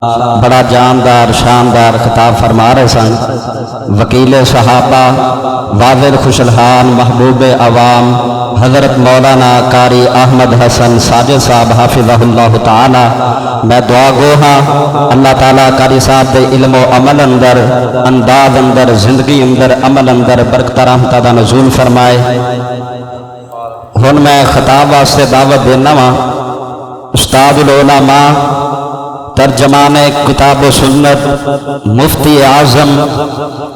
بڑا جاندار شاندار خطاب فرما رہے سن۔ وکیل صحابہ واضح خوشلحال محبوب عوام حضرت مولانا قاری احمد حسن ساجد صاحب حافظہ اللہ تعالی، میں دعا گو ہاں اللہ تعالیٰ قاری صاحب دے علم و عمل اندر، انداز اندر، زندگی اندر، عمل اندر برکت رحمتہ دا نزول فرمائے۔ ہن میں خطاب واسطے دعوت دینا وا استاد العلماء ترجمان کتاب و سنت مفتی اعظم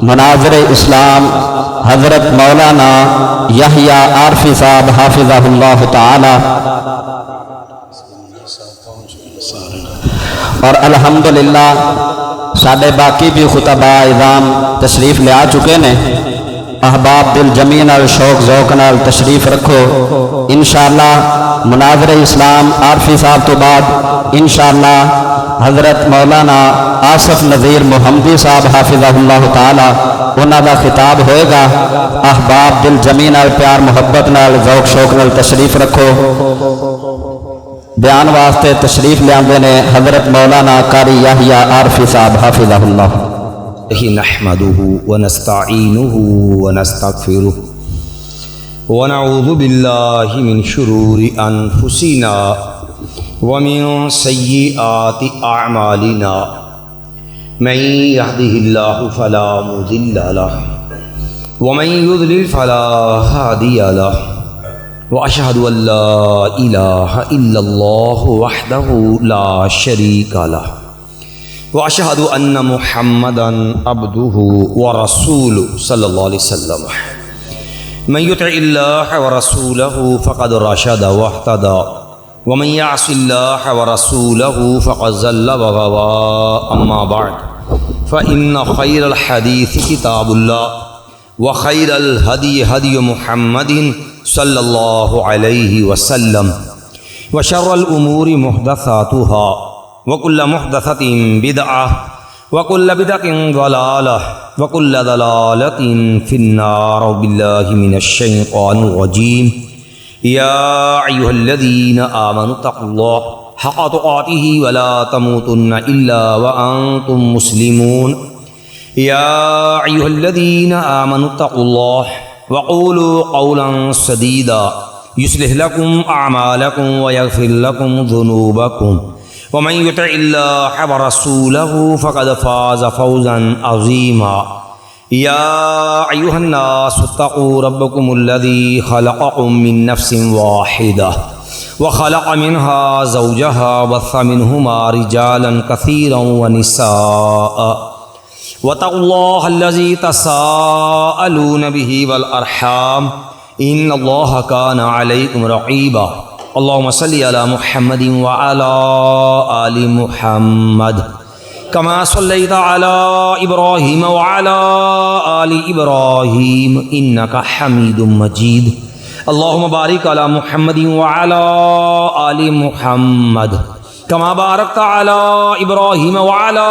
مناظر اسلام حضرت مولانا یحییٰ عارفی صاحب حافظہ اللہ تعالی، اور الحمدللہ ساڈے باقی بھی خطباء اعظام تشریف لے آ چکے نے۔ احباب دل جمی نال شوق ذوق نال تشریف رکھو۔ انشاءاللہ مناظر اسلام عارفی صاحب تو بعد انشاءاللہ حضرت مولانا آصف نذیر محمدی صاحب حافظہ اللہ تعالی انہاں دا خطاب ہوئے گا۔ احباب دل جمی نال پیار محبت نال ذوق شوق نال تشریف رکھو۔ بیان واسطے تشریف لے آندے نے حضرت مولانا قاری یحییٰ عارفی صاحب حافظہ اللہ۔ نحمده ونستعینه ونستغفره ونعوذ باللہ من شرور انفسنا ومن سیئات اعمالنا من يهده الله فلا مضل له ومن يضلل فلا هادي له واشهد ان لا اله الا الله وحده لا شريك له واشهد ان محمدا عبده ورسوله صلی اللہ علیہ وسلم من يطع الله ورسوله فقد رشد واهتدى ومن يعص الله ورسوله فقد ضل وغوى اما بعد فان خير الحديث كتاب الله وخير الهدي هدي محمد صلی اللہ علیہ وسلم وشر الامور محدثاتها وكل محدثة بدعة وكل بدعة ضلالة وكل ضلالة في النار بالله من الشيطان الرجيم يا أيها الذين آمنوا اتقوا الله حق تقاته ولا تموتن إلا وأنتم مسلمون يا أيها الذين آمنوا اتقوا الله وقولوا قولا سديدا يصلح لكم أعمالكم ويغفر لكم ذنوبكم ومن يطع الله ورسوله فقد فاز فوزا عظيما يا أيها الناس اتقوا ربكم الذي خلقكم من نفس واحدة وخلق منها زوجها وبث منهما رجالا كثيرا ونساء واتقوا الله الذي تساءلون به والأرحام إن الله كان عليكم رقيبا اللهم صل على محمد وعلى آل محمد كما صليت على إبراهيم وعلى آل إبراهيم إنك حميد مجيد اللهم بارك على محمد وعلى آل محمد كما باركت على إبراهيم وعلى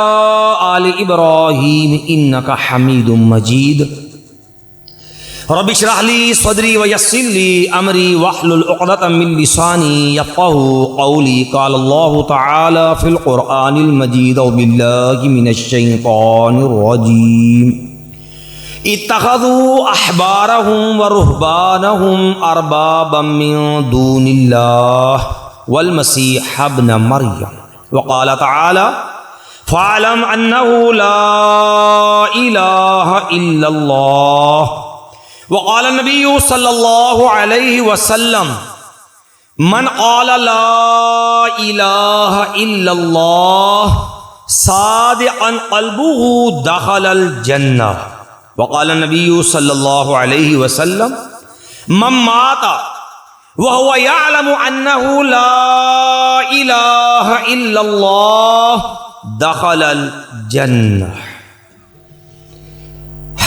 آل إبراهيم إنك حميد مجيد رب اشرح لي صدري ويسر لي امري واحلل عقدة من لساني يفقهوا قولي قال الله تعالى في القرآن المجيد وبالله من الشيطان الرجيم اتخذوا احبارهم ورهبانهم اربابا من دون الله والمسيح ابن مريم وقال تعالى فاعلم انه لا اله الا الله وقال النبي صلی اللہ علیہ وسلم من قال لا الہ الا اللہ صادقا قلبه دخل الجنہ وقال النبي صلی اللہ علیہ وسلم من مات وهو يعلم انه لا الہ الا اللہ دخل الجنہ۔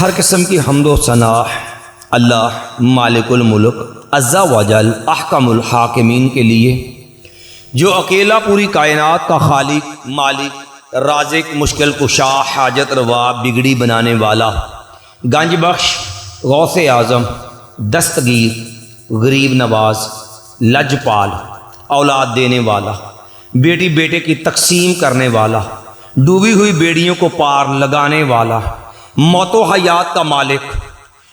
ہر قسم کی حمد و ثنا اللہ مالک الملک عز و جل احکم الحاکمین کے لیے، جو اکیلا پوری کائنات کا خالق، مالک، رازق، مشکل کشا، حاجت روا، بگڑی بنانے والا، گنج بخش، غوث اعظم، دستگیر، غریب نواز، لجپال، اولاد دینے والا، بیٹی بیٹے کی تقسیم کرنے والا، ڈوبی ہوئی بیڑیوں کو پار لگانے والا، موت و حیات کا مالک،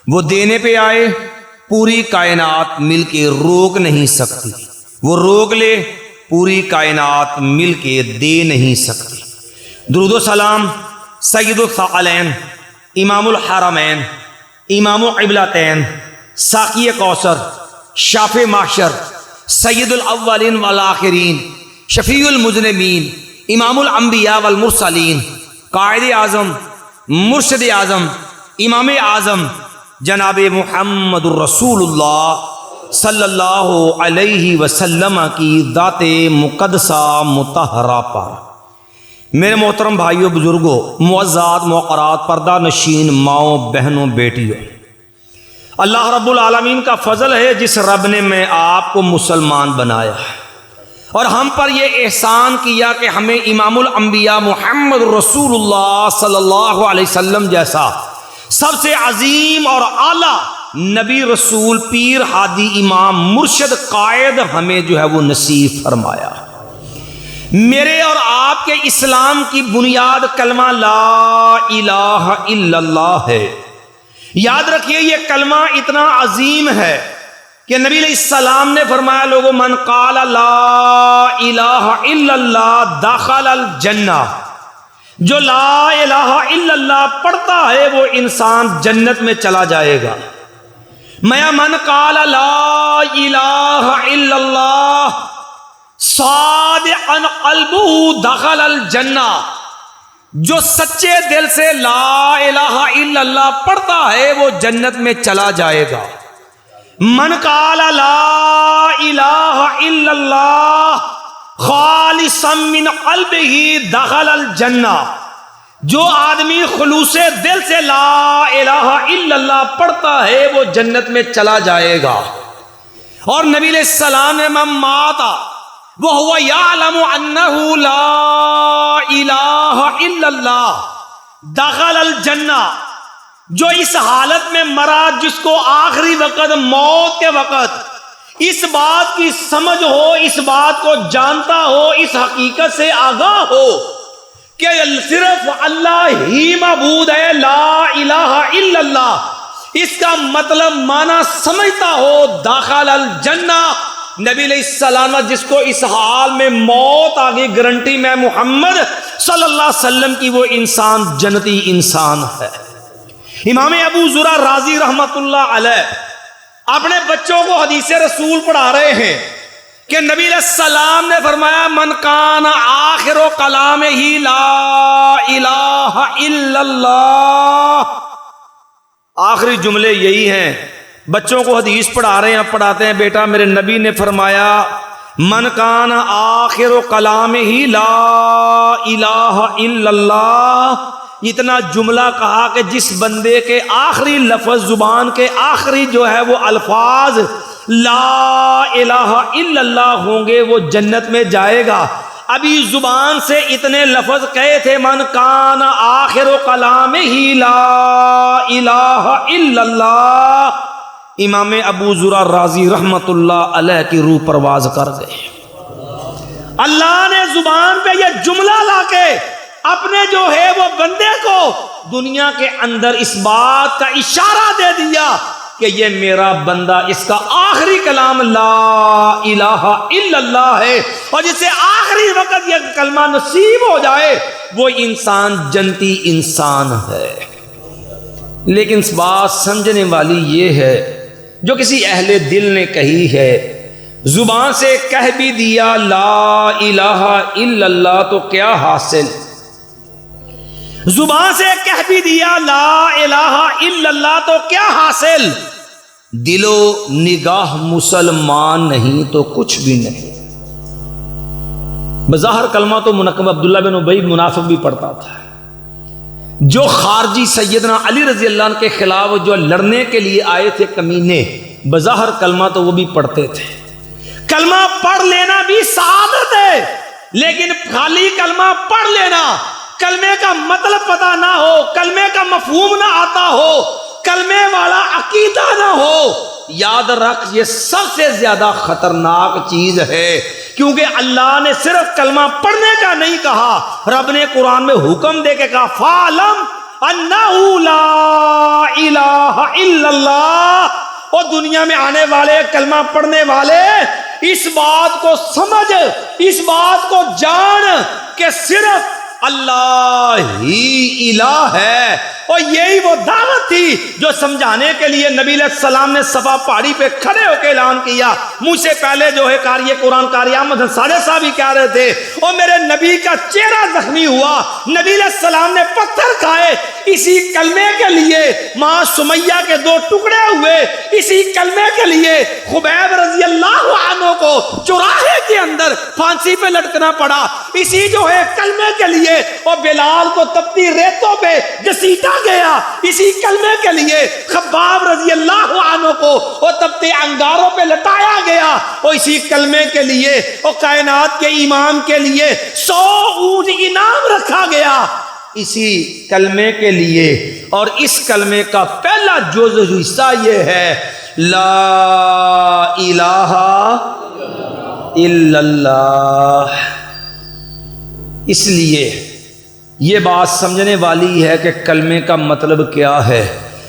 وہ دینے پہ آئے پوری کائنات مل کے روک نہیں سکتی، وہ روک لے پوری کائنات مل کے دے نہیں سکتی۔ درود و سلام سید الثقلین، امام الحرمین، امام القبلتین، ساقی کوثر، شافع محشر، سید الاولین والآخرین، شفیع المذنبین، امام الانبیاء والمرسلین، قائد اعظم، مرشد اعظم، امام اعظم جناب محمد الرسول اللہ صلی اللہ علیہ وسلم کی ذات مقدسہ مطہرہ پر میرے محترم بھائیوں، بزرگوں، معززات، موقرات، پردہ نشین ماؤں، بہنوں، بیٹیوں، اللہ رب العالمین کا فضل ہے جس رب نے میں آپ کو مسلمان بنایا اور ہم پر یہ احسان کیا کہ ہمیں امام الانبیاء محمد رسول اللہ صلی اللہ علیہ وسلم جیسا سب سے عظیم اور اعلیٰ نبی، رسول، پیر، ہادی، امام، مرشد، قائد ہمیں جو ہے وہ نصیب فرمایا۔ میرے اور آپ کے اسلام کی بنیاد کلمہ لا الہ الا اللہ ہے۔ یاد رکھیے یہ کلمہ اتنا عظیم ہے کہ نبی علیہ السلام نے فرمایا، لوگوں من قال لا الہ الا اللہ دخل الجنہ، جو لا الہ الا اللہ پڑھتا ہے وہ انسان جنت میں چلا جائے گا۔ میں من قال لا الہ الا اللہ صادقا قلبہ دخل الجنہ، جو سچے دل سے لا الہ الا اللہ پڑھتا ہے وہ جنت میں چلا جائے گا۔ من قال لا الہ الا اللہ خالصا من قلبہ دخل الجنہ، جو آدمی خلوص دل سے لا الہ الا اللہ پڑھتا ہے وہ جنت میں چلا جائے گا۔ اور نبی علیہ السلام نے من مات وہو یعلم انہ لا الہ الا اللہ دخل الجنہ، جو اس حالت میں مرا جس کو آخری وقت، موت کے وقت اس بات کی سمجھ ہو، اس بات کو جانتا ہو، اس حقیقت سے آگاہ ہو کہ صرف اللہ ہی معبود ہے، لا الہ الا اللہ، اس کا مطلب معنی سمجھتا ہو، داخل الجنہ۔ نبی علیہ السلام جس کو اس حال میں موت آ گئی، گارنٹی میں محمد صلی اللہ علیہ وسلم کی، وہ انسان جنتی انسان ہے۔ امام ابو زرع رازی رحمت اللہ علیہ اپنے بچوں کو حدیث رسول پڑھا رہے ہیں کہ نبی علیہ السلام نے فرمایا من کان آخر کلامہ لا الہ الا اللہ، آخری جملے یہی ہیں۔ بچوں کو حدیث پڑھا رہے ہیں، پڑھاتے ہیں، بیٹا میرے نبی نے فرمایا من کان آخر کلامہ لا الہ الا اللہ، اتنا جملہ کہا کہ جس بندے کے آخری لفظ، زبان کے آخری جو ہے وہ الفاظ لا الہ الا اللہ ہوں گے وہ جنت میں جائے گا۔ ابھی زبان سے اتنے لفظ کہے تھے من کان آخر کلامہ لا الہ الا اللہ، امام ابو زرع رازی رحمت اللہ علیہ کی روح پرواز کر گئے۔ اللہ نے زبان پہ یہ جملہ لا کے اپنے جو ہے وہ بندے کو دنیا کے اندر اس بات کا اشارہ دے دیا کہ یہ میرا بندہ، اس کا آخری کلام لا الہ الا اللہ ہے، اور جسے آخری وقت یہ کلمہ نصیب ہو جائے وہ انسان جنتی انسان ہے۔ لیکن اس بات سمجھنے والی یہ ہے جو کسی اہل دل نے کہی ہے، زبان سے کہہ بھی دیا لا الہ الا اللہ تو کیا حاصل، زبان سے کہہ بھی دیا لا الہ الا اللہ تو کیا حاصل، دل و نگاہ مسلمان نہیں تو کچھ بھی نہیں۔ بظاہر کلمہ تو منقب عبداللہ بن ابی منافق بھی پڑھتا تھا، جو خارجی سیدنا علی رضی اللہ عنہ کے خلاف جو لڑنے کے لیے آئے تھے کمینے، بظاہر کلمہ تو وہ بھی پڑھتے تھے۔ کلمہ پڑھ لینا بھی سعادت ہے، لیکن خالی کلمہ پڑھ لینا، کلمے کا مطلب پتہ نہ ہو، کلمے کا مفہوم نہ آتا ہو، کلمے والا عقیدہ نہ ہو، یاد رکھ یہ سب سے زیادہ خطرناک چیز ہے کیونکہ اللہ نے صرف کلمہ پڑھنے کا نہیں کہا، رب نے قرآن میں حکم دے کے کہا فَعْلَمْ أَنَّهُ لَا إِلَٰهَ إِلَّا اللَّهُ۔ اور دنیا میں آنے والے کلمہ پڑھنے والے اس بات کو سمجھ، اس بات کو جان کہ صرف اللہ ہی الہ ہے۔ اور یہی وہ دعوت تھی جو سمجھانے کے لیے نبی علیہ السلام نے صفا پہاڑی پہ کھڑے ہو کے اعلان کیا۔ مجھ سے پہلے جو ہے قاری قرآن قاری احمد انصاری صاحب ہی کہہ رہے تھے اور میرے نبی کا چہرہ زخمی ہوا، نبی علیہ السلام نے پتھر کھائے اسی کلمے کے لیے، ماں سمیہ کے 2 ٹکڑے ہوئے اسی کلمے کے لیے، خبیب رضی اللہ عنہ کو چوراہے کے اندر پھانسی پہ لٹکنا پڑا اسی جو ہے کلمے کے لیے، اور بلال کو تپتی ریتوں پہ گھسیٹا گیا اسی کلمے کے لیے، خباب رضی اللہ عنہ کو اور تپتے انگاروں پہ لٹایا گیا اور اسی کلمے کے لیے، اور کائنات کے ایمان کے لیے 100 اونٹ انعام رکھا گیا اسی کلمے کے لیے۔ اور اس کلمے کا پہلا جز حصہ یہ ہے لا الہ الا اللہ۔ اس لیے یہ بات سمجھنے والی ہے کہ کلمے کا مطلب کیا ہے،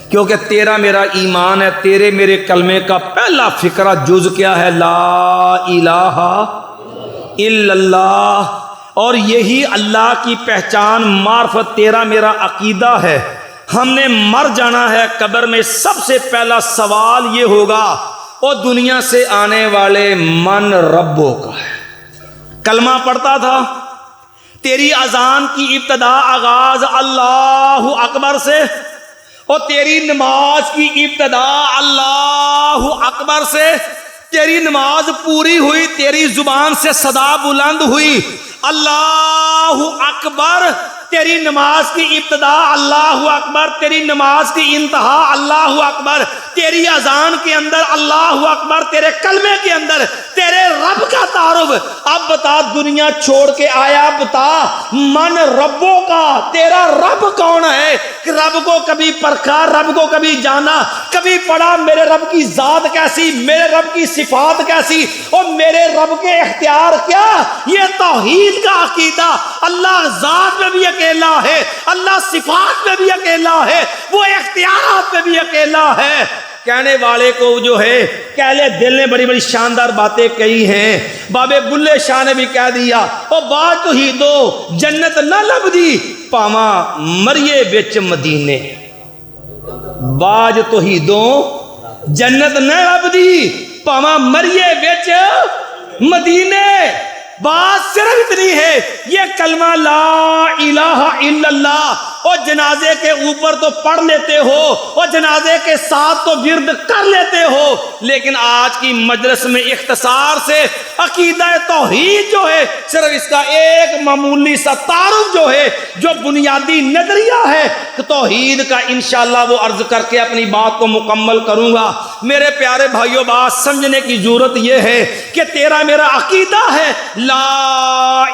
کیونکہ تیرا میرا ایمان ہے، تیرے میرے کلمے کا پہلا فقرہ جز کیا ہے لا الہ الا اللہ، اور یہی اللہ کی پہچان معرفت تیرا میرا عقیدہ ہے۔ ہم نے مر جانا ہے قبر میں، سب سے پہلا سوال یہ ہوگا اور دنیا سے آنے والے من ربوں کا ہے۔ کلمہ پڑھتا تھا، تیری اذان کی ابتدا آغاز اللہ اکبر سے، اور تیری نماز کی ابتدا اللہ اکبر سے، تیری نماز پوری ہوئی، تیری زبان سے صدا بلند ہوئی اللہ اکبر، تیری نماز کی ابتدا اللہ اکبر، تیری نماز کی انتہا اللہ اکبر، تیری اذان کے اندر اللہ اکبر، تیرے کلمے کے اندر تیرے رب کا تعارف۔ اب بتا دنیا چھوڑ کے آیا، بتا من ربوں کا تیرا رب کون ہے؟ رب کو کبھی پرکھا، رب کو کبھی جانا، کبھی پڑھا میرے رب کی ذات کیسی، میرے رب کی صفات کیسی، اور میرے رب کے اختیار کیا؟ یہ توحید کا عقیدہ، اللہ ذات میں بھی اکیلا ہے، اللہ صفات میں بھی اکیلا ہے، وہ اختیارات میں بھی اکیلا ہے۔ کہنے والے کو جو ہے کہلے دل نے بڑی بڑی شاندار باتیں کہی ہیں، بابے بلے شاہ نے بھی کہہ دیا او بات تو ہی دو جنت نہ لبدی پاواں مریے بچ مدینے، باج تو ہی دو جنت نہ لبدی پاواں مریے بچ مدینے۔ بات صرف اتنی ہے، یہ کلمہ لا الہ الا اللہ، اور جنازے کے اوپر تو پڑھ لیتے ہو اور جنازے کے ساتھ تو ورد کر لیتے ہو، لیکن آج کی مجلس میں اختصار سے عقیدہ توحید جو ہے صرف اس کا ایک معمولی سا تعارف جو ہے، جو بنیادی نظریہ ہے توحید کا، انشاءاللہ وہ عرض کر کے اپنی بات کو مکمل کروں گا۔ میرے پیارے بھائیو، بات سمجھنے کی ضرورت یہ ہے کہ تیرا میرا عقیدہ ہے لا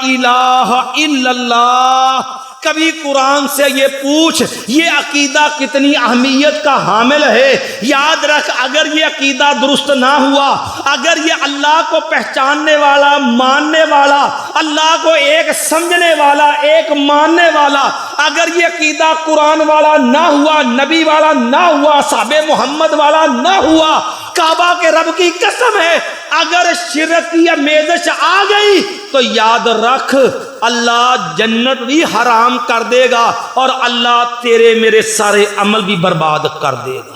الہ الا اللہ۔ کبھی قرآن سے یہ پوچھ یہ عقیدہ کتنی اہمیت کا حامل ہے۔ یاد رکھ، اگر یہ عقیدہ درست نہ ہوا، اگر یہ اللہ کو پہچاننے والا، ماننے والا، اللہ کو ایک سمجھنے والا، ایک ماننے والا، اگر یہ عقیدہ قرآن والا نہ ہوا، نبی والا نہ ہوا، صحابہ محمد والا نہ ہوا، کعبہ کے رب کی قسم ہے اگر شرک کی آمیزش آ گئی تو یاد رکھ اللہ جنت بھی حرام کر دے گا اور اللہ تیرے میرے سارے عمل بھی برباد کر دے گا۔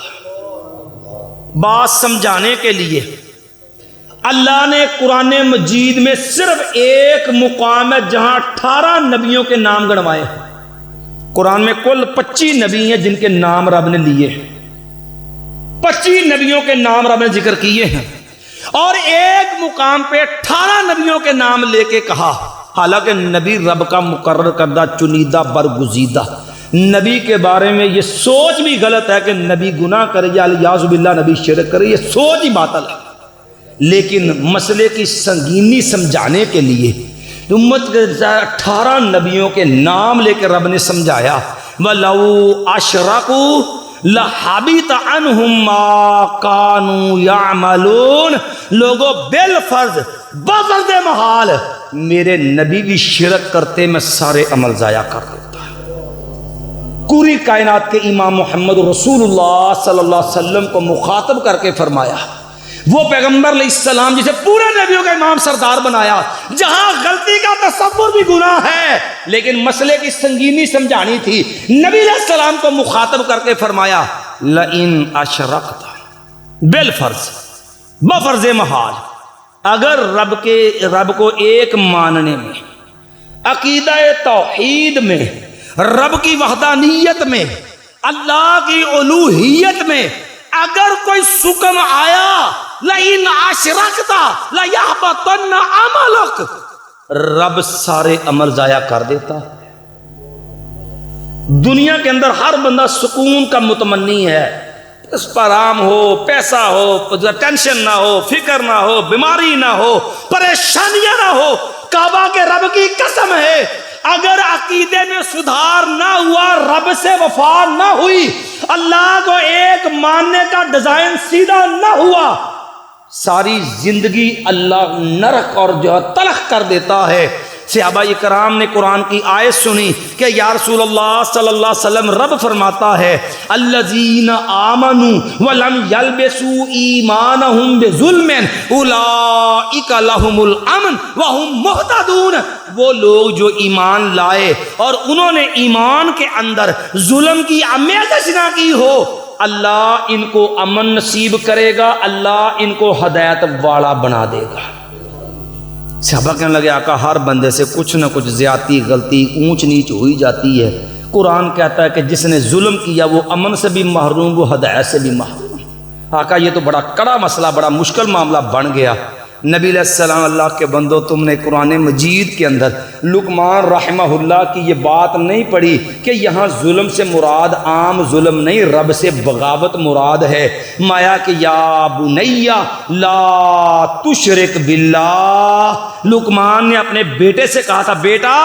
بات سمجھانے کے لیے اللہ نے قرآن مجید میں صرف ایک مقام ہے جہاں 18 نبیوں کے نام گنوائے۔ قرآن میں کل 25 نبی ہیں جن کے نام رب نے لیے، 25 نبیوں کے نام رب نے ذکر کیے ہیں، اور ایک مقام پہ 18 نبیوں کے نام لے کے کہا، حالانکہ نبی رب کا مقرر کردہ چنیدہ برگزیدہ نبی کے بارے میں یہ سوچ بھی غلط ہے کہ نبی گناہ کرے یا الیاذ باللہ نبی شرک کرے، یہ سوچ ہی باطل ہے۔ لیکن مسئلے کی سنگینی سمجھانے کے لیے امت کے 18 نبیوں کے نام لے کے رب نے سمجھایا، وَلَوْ أَشْرَكُوا لَحَبِطَ عَنْهُمْ مَا كَانُوا يَعْمَلُونَ۔ لوگوں بالفرض بفرض محال میرے نبی بھی شرک کرتے میں سارے عمل ضائع کر دیتا۔ پوری کائنات کے امام محمد رسول اللہ صلی اللہ علیہ وسلم کو مخاطب کر کے فرمایا، وہ پیغمبر علیہ السلام جسے پورے نبیوں کا امام سردار بنایا، جہاں غلطی کا تصور بھی گناہ ہے لیکن مسئلے کی سنگینی سمجھانی تھی، نبی علیہ السلام کو مخاطب کر کے فرمایا لئن اشرکت، بالفرض بفرض محال اگر رب کو ایک ماننے میں، عقیدہ توحید میں، رب کی وحدانیت میں، اللہ کی الوہیت میں اگر کوئی سکم آیا لئن اشرکت لیحبطن عملک، رب سارے عمل ضائع کر دیتا۔ دنیا کے اندر ہر بندہ سکون کا متمنی ہے، اس پر آرام ہو، پیسہ ہو، ٹینشن نہ ہو، فکر نہ ہو، بیماری نہ ہو، پریشانیاں نہ ہو۔ کعبہ کے رب کی قسم ہے اگر عقیدے میں سدھار نہ ہوا، رب سے وفا نہ ہوئی، اللہ کو ایک ماننے کا ڈیزائن سیدھا نہ ہوا، ساری زندگی اللہ نرک اور جو تلخ کر دیتا ہے۔ صحابہ کرام نے قرآن کی آیت سنی کہ یا رسول اللہ صلی اللہ علیہ وسلم، رب فرماتا ہے الذین آمنوا ولم یلبسوا ایمانہم بظلم اولئک لہم الامن وہم مہتدون، وہ لوگ جو ایمان لائے اور انہوں نے ایمان کے اندر ظلم کی آمیزش نہ کی ہو، اللہ ان کو امن نصیب کرے گا، اللہ ان کو ہدایت والا بنا دے گا۔ صحابہ کہنے لگے آقا ہر بندے سے کچھ نہ کچھ زیادتی، غلطی، اونچ نیچ ہوئی جاتی ہے، قرآن کہتا ہے کہ جس نے ظلم کیا وہ امن سے بھی محروم، وہ ہدایت سے بھی محروم۔ آقا یہ تو بڑا کڑا مسئلہ، بڑا مشکل معاملہ بن گیا۔ نبی علیہ السلام، اللہ کے بندو تم نے قرآن مجید کے اندر لقمان رحمہ اللہ کی یہ بات نہیں پڑھی کہ یہاں ظلم سے مراد عام ظلم نہیں، رب سے بغاوت مراد ہے۔ مایا کہ یا بنیا لا تشرک باللہ، لقمان نے اپنے بیٹے سے کہا تھا بیٹا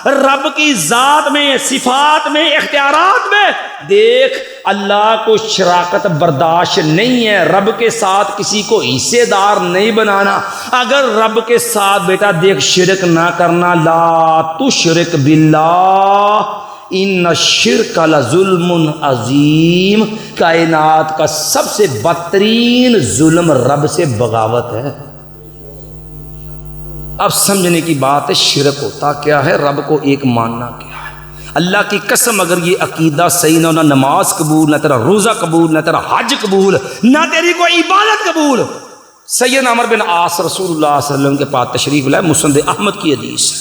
رب کی ذات میں، صفات میں، اختیارات میں دیکھ، اللہ کو شراکت برداشت نہیں ہے، رب کے ساتھ کسی کو حصے دار نہیں بنانا۔ اگر رب کے ساتھ بیٹا دیکھ شرک نہ کرنا، لا تشرک باللہ ان الشرک لظلم عظیم، کائنات کا سب سے بدترین ظلم رب سے بغاوت ہے۔ اب سمجھنے کی بات ہے شرک ہوتا کیا ہے، رب کو ایک ماننا کیا ہے۔ اللہ کی قسم اگر یہ عقیدہ صحیح نہ ہو، نہ نماز قبول، نہ تیرا روزہ قبول، نہ تیرا حج قبول، نہ تیری کوئی عبادت قبول۔ سیدنا عمر بن عاص رسول اللہ صلی اللہ علیہ وسلم کے پاس تشریف لائے، مسند احمد کی حدیث۔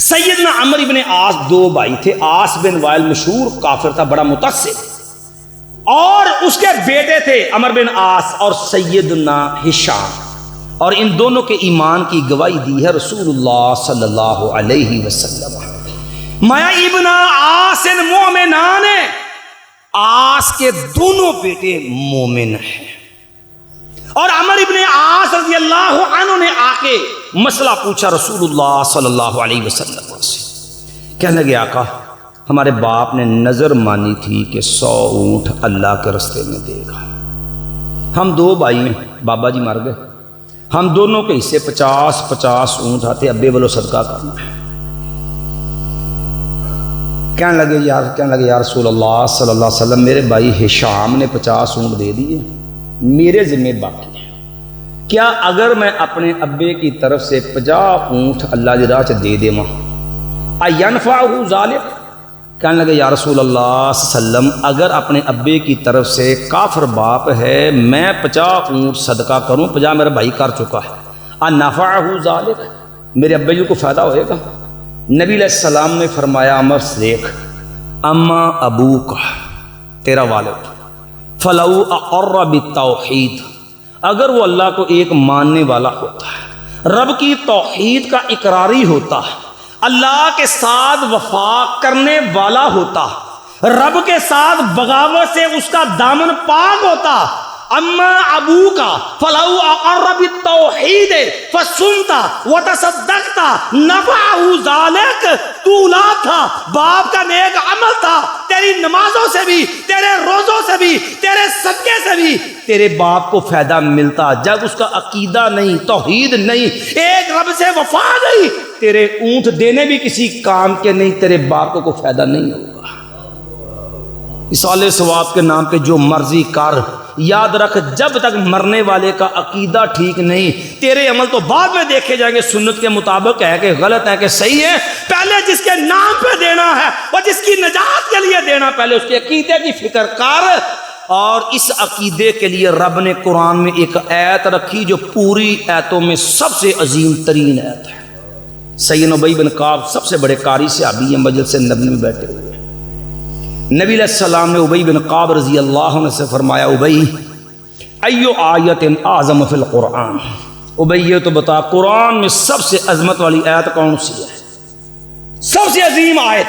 سیدنا عمر بن عاص دو بھائی تھے، عاص بن وائل مشہور کافر تھا، بڑا متعصب، اور اس کے بیٹے تھے عمر بن عاص اور سیدنا ہشام، اور ان دونوں کے ایمان کی گواہی دی ہے رسول اللہ صلی اللہ علیہ وسلم۔ مایا ابن عاص مومنان، عاص کے دونوں بیٹے مومن ہیں، اور عمر ابن عاص رضی اللہ عنہ نے آ کے مسئلہ پوچھا رسول اللہ صلی اللہ علیہ وسلم سے، کہنے لگے آقا ہمارے باپ نے نظر مانی تھی کہ 100 اونٹ اللہ کے رستے میں دے گا، ہم دو بھائی ہیں، بابا جی مر گئے، ہم دونوں کے حصے 50 اونٹ آتے، ابے والو صدقہ کرنا ہے۔ کہنے لگے یا رسول اللہ صلی اللہ علیہ وسلم، میرے بھائی ہشام نے 50 اونٹ دے دیے، میرے ذمہ باقی ہے، کیا اگر میں اپنے ابے کی طرف سے 50 اونٹ اللہ کی راہ دے دے ماں اینفعہ ذالک؟ کہنے لگے یا رسول اللہ صلی اللہ علیہ وسلم، اگر اپنے ابے کی طرف سے کافر باپ ہے، میں 50 اونٹ صدقہ کروں، 50 میرا بھائی کر چکا ہے، انفعہ ذالک، میرے ابے جی کو فائدہ ہوئے گا؟ نبی علیہ السلام نے فرمایا عمر دیکھ، اما ابو کا تیرا والد فلو اقر بالتوحید، اگر وہ اللہ کو ایک ماننے والا ہوتا ہے، رب کی توحید کا اقراری ہوتا، اللہ کے ساتھ وفا کرنے والا ہوتا، رب کے ساتھ بغاوت سے اس کا دامن پاک ہوتا، اما ابوک فلو اقر بالتوحید فصمت وتصدقت نفعہ ذلک، تو اولاد تھا، باپ کا نیک عمل تھا، تیری نمازوں سے بھی، تیرے روزوں سے بھی، تیرے صدقے سے بھی تیرے باپ کو فائدہ ملتا۔ جب اس کا عقیدہ نہیں، توحید نہیں، ایک رب سے وفا نہیں، تیرے اونٹ دینے بھی کسی کام کے نہیں، تیرے باپ کو کوئی فائدہ نہیں ہوگا۔ اصالِ ثواب کے نام پہ جو مرضی کر، یاد رکھ جب تک مرنے والے کا عقیدہ ٹھیک نہیں، تیرے عمل تو بعد میں دیکھے جائیں گے سنت کے مطابق ہے کہ غلط ہے کہ صحیح ہے۔ پہلے جس کے نام پہ دینا ہے اور جس کی نجات کے لیے دینا، پہلے اس کے عقیدے کی فکر کر۔ اور اس عقیدے کے لیے رب نے قرآن میں ایک آیت رکھی جو پوری آیتوں میں سب سے عظیم ترین آیت ہے۔ سیدنا ابی بن کعب سب سے بڑے قاری صحابی ہیں، مجلس نبی میں بیٹھے ہوئے۔ نبی علیہ السلام نے ابی بن کعب رضی اللہ عنہ سے فرمایا، ابی ایو آیت اعظم فی القرآن، ابی یہ تو بتا قرآن میں سب سے عظمت والی آیت کون سی ہے، سب سے عظیم آیت؟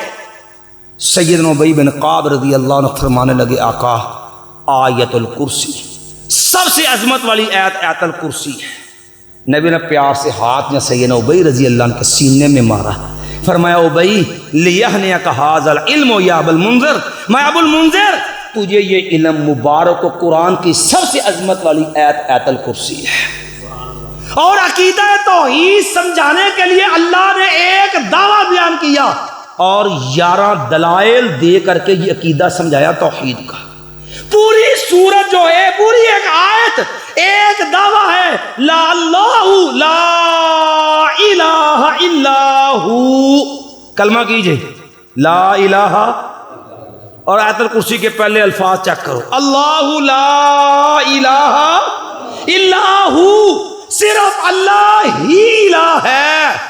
سیدنا ابی بن کعب رضی اللہ عنہ فرمانے لگے، آقا آیت الکرسی، سب سے عظمت والی آیت آیت الکرسی ہے۔ نبی نے پیار سے ہاتھ میں سیدنا ابی رضی اللہ عنہ کے سینے میں مارا، فرمایا ابی لیہنیک ھذا العلم یا ابو المنذر، میں ابو المنذر تجھے یہ علم مبارک و قرآن کی سب سے عظمت والی آیت آیت الکرسی ہے۔ اور عقیدہ توحید سمجھانے کے لیے اللہ نے ایک دعویٰ بیان کیا اور 11 دلائل دے کر کے یہ عقیدہ سمجھایا توحید کا۔ پوری سورت جو ہے، پوری ایک آیت ایک دعویٰ ہے، لا اللہ لا الہ الا ہو، کلمہ کیجئے لا الہ، اور آیت الکرسی کے پہلے الفاظ چیک کرو، اللہ لا الہ الا ہو، صرف اللہ ہی الہ ہے۔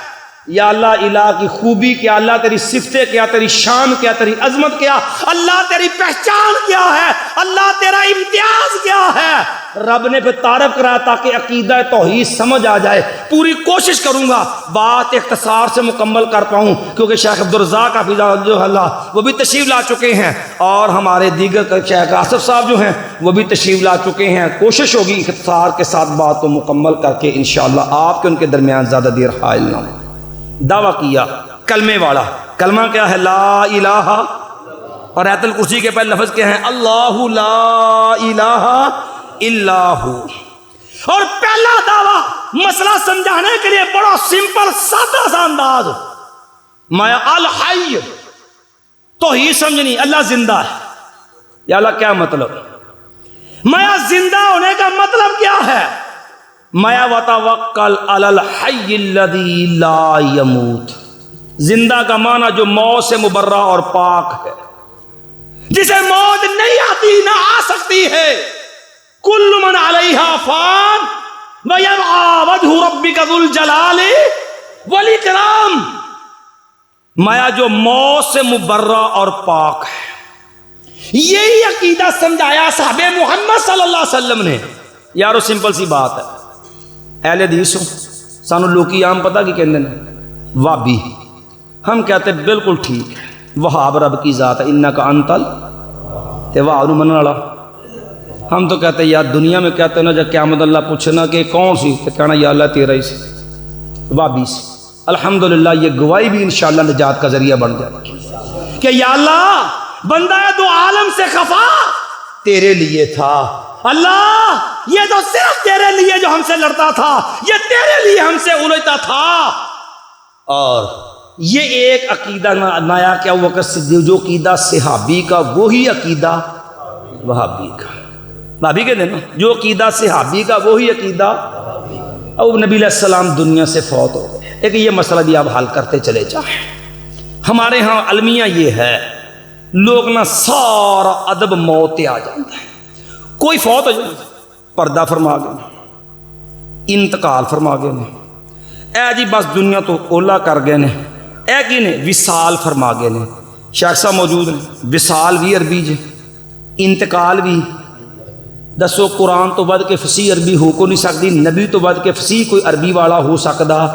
یا اللہ الہ کی خوبی کیا، اللہ تیری صفتیں کیا، تیری شان کیا، تیری عظمت کیا، اللہ تیری پہچان کیا ہے، اللہ تیرا امتیاز کیا ہے، رب نے پھر تعارف کرایا تاکہ عقیدہ توحید سمجھ آ جائے۔ پوری کوشش کروں گا بات اختصار سے مکمل کر پاؤں، کیونکہ شیخ عبدالرزاق حفظہ اللہ وہ بھی تشریف لا چکے ہیں، اور ہمارے دیگر شیخ آصف صاحب جو ہیں وہ بھی تشریف لا چکے ہیں۔ کوشش ہوگی اختصار کے ساتھ بات کو مکمل کر کے انشاءاللہ آپ کے ان کے درمیان زیادہ دیر حائل نہ ہوں۔ دعویٰ کیا کلمے والا، کلمہ کیا ہے؟ لا الہ، اور آیت الکرسی کے پہلے لفظ کیا ہیں؟ اللہ لا الہ الا ہو۔ اور پہلا دعویٰ مسئلہ سمجھانے کے لیے بڑا سمپل سادہ سا انداز، میں الحی، توحید سمجھنی، اللہ زندہ ہے۔ یا اللہ کیا مطلب؟ میں زندہ ہونے کا مطلب کیا ہے؟ میں وتوکل علی الحی الذی لا یموت، زندہ کا معنی جو موت سے مبرہ اور پاک ہے، جسے موت نہیں آتی نہ آ سکتی ہے۔ کل من علیہا فان ویبقی وجہ ربک ذو الجلال والاکرام، میں جو موت سے مبرہ اور پاک ہے۔ یہی عقیدہ سمجھایا صحابہ محمد صلی اللہ علیہ وسلم نے۔ یارو سمپل سی بات ہے، اہل حدیث سانو لوکی عام پتہ کی کہندے نے وابی، ہم کہتے بالکل ٹھیک ہے، وہاب رب کی ذات ہے، انکا انتل تے وہاب نو منن والا۔ ہم تو کہتے ہیں یار دنیا میں کہتے ہیں نا جب قیامت اللہ پوچھنا کہ کون سی، تو کہنا یا اللہ تیرا ہی سی، وابی سی۔ الحمدللہ یہ گواہی بھی انشاءاللہ نجات کا ذریعہ بن جائے کہ یا اللہ بندہ دو عالم سے خفا تیرے لیے تھا، اللہ یہ تو صرف تیرے لیے جو ہم سے لڑتا تھا، یہ تیرے لیے ہم سے الجھتا تھا۔ اور یہ ایک عقیدہ نیا کیا وقت صدیق، جو عقیدہ صحابی کا وہی عقیدہ وہابی کا، وہابی کے دینا جو عقیدہ صحابی کا وہی عقیدہ۔ اب نبی علیہ السلام دنیا سے فوت ہو گئے، ایک یہ مسئلہ بھی آپ حل کرتے چلے جائیں۔ ہمارے ہاں المیہ یہ ہے، لوگ نہ سارا ادب موت آ جاتا ہے، کوئی فوت ہو جائے پردہ فرما گئے، انتقال فرما گئے نے، اے جی بس دنیا تو اولا کر گئے نے، اے کی نے وصال فرما گئے نے۔ شیخ صاحب موجود نے، وصال بھی عربی جے، انتقال بھی۔ دسو قرآن تو بد کے فصیح عربی ہو کو نہیں سکتی، نبی تو بد کے فصیح کوئی عربی والا ہو سکتا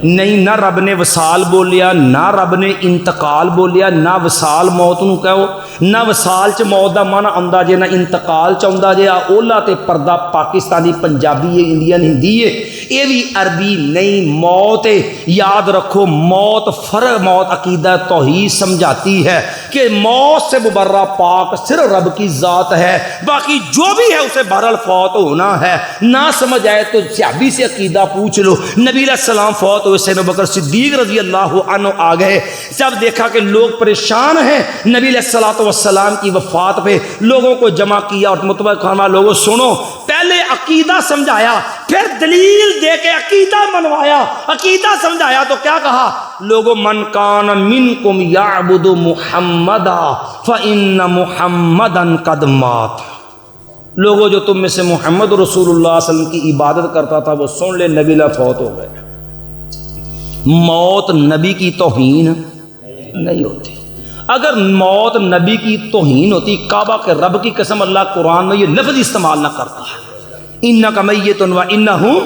نہیں، نہ رب نے وصال بولیا، نہ رب نے انتقال بولیا، نہ وصال موت نو کہو، نہ وصال چ موت دا معنی آندا جے، نہ انتقال چ آندا جے۔ اولا تے پردہ پاکستانی پنجابی ہے، انڈین ہندی ہے، یہ بھی عربی نہیں، موت ہے۔ یاد رکھو موت فرق، موت عقیدہ توحید سمجھاتی ہے کہ موت سے مبرہ پاک صرف رب کی ذات ہے، باقی جو بھی ہے اسے بہرحال فوت ہونا ہے۔ نہ سمجھ آئے تو صحابی سے عقیدہ پوچھ لو، نبی علیہ السلام فوت ہوئے، سیدنا ابوبکر صدیق رضی اللہ عنہ آ گئے، جب دیکھا کہ لوگ پریشان ہیں نبی علیہ السلام کی وفات پہ لوگوں کو جمع کیا اور متبع خانہ لوگوں سنو، پہلے عقیدہ سمجھایا، پھر دلیل دے کے عقیدہ منوایا، عقیدہ سمجھایا تو کیا کہا؟ لوگوں من کان منکم یعبد محمدا فإن محمدا قد مات۔ لوگوں جو تم میں سے محمد رسول اللہ صلی اللہ علیہ وسلم کی عبادت کرتا تھا وہ سن لے، نبی اللہ فوت ہو گئے۔ موت نبی کی توہین نہیں ہوتی۔ اگر موت نبی کی توہین ہوتی، کعبہ کے رب کی قسم اللہ قرآن میں یہ لفظ استعمال نہ کرتا ہے، انک میت و انہم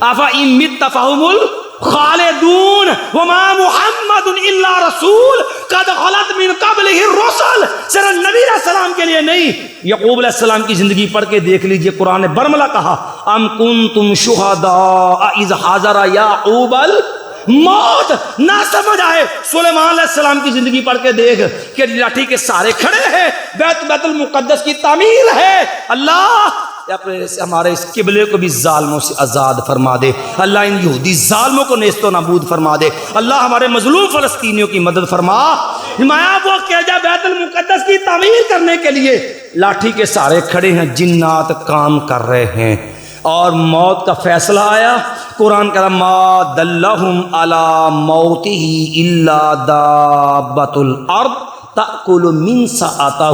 افإن مت فہم الخالدون وما محمد الا رسول قد خلت من قبلہ الرسل۔ صرف نبی علیہ السلام کے لیے نہیں، یعقوب علیہ السلام کی زندگی پڑھ کے دیکھ لیجئے، قرآن نے برملا کہا ام کنتم شہداء اذ حضر یعقوب موت۔ نہ سمجھ آئے، سلیمان علیہ السلام کی زندگی پڑھ کے دیکھ کہ لاٹھی کے سارے کھڑے ہیں، بیت المقدس کی تعمیر ہے۔ اللہ ہمارے اس قبلے کو بھی ظالموں سے آزاد فرما دے، اللہ ان یہودی ظالموں کو نیست و نابود فرما دے، اللہ ہمارے مظلوم فلسطینیوں کی مدد فرما۔ حمایہ وہ کہ جا بیت المقدس کی تعمیر کرنے کے لیے لاٹھی کے سارے کھڑے ہیں، جنات کام کر رہے ہیں، اور موت کا فیصلہ آیا۔ قرآن کہا ما دلہم علی موتہ الا دابۃ الارض تأکل من سأتہ۔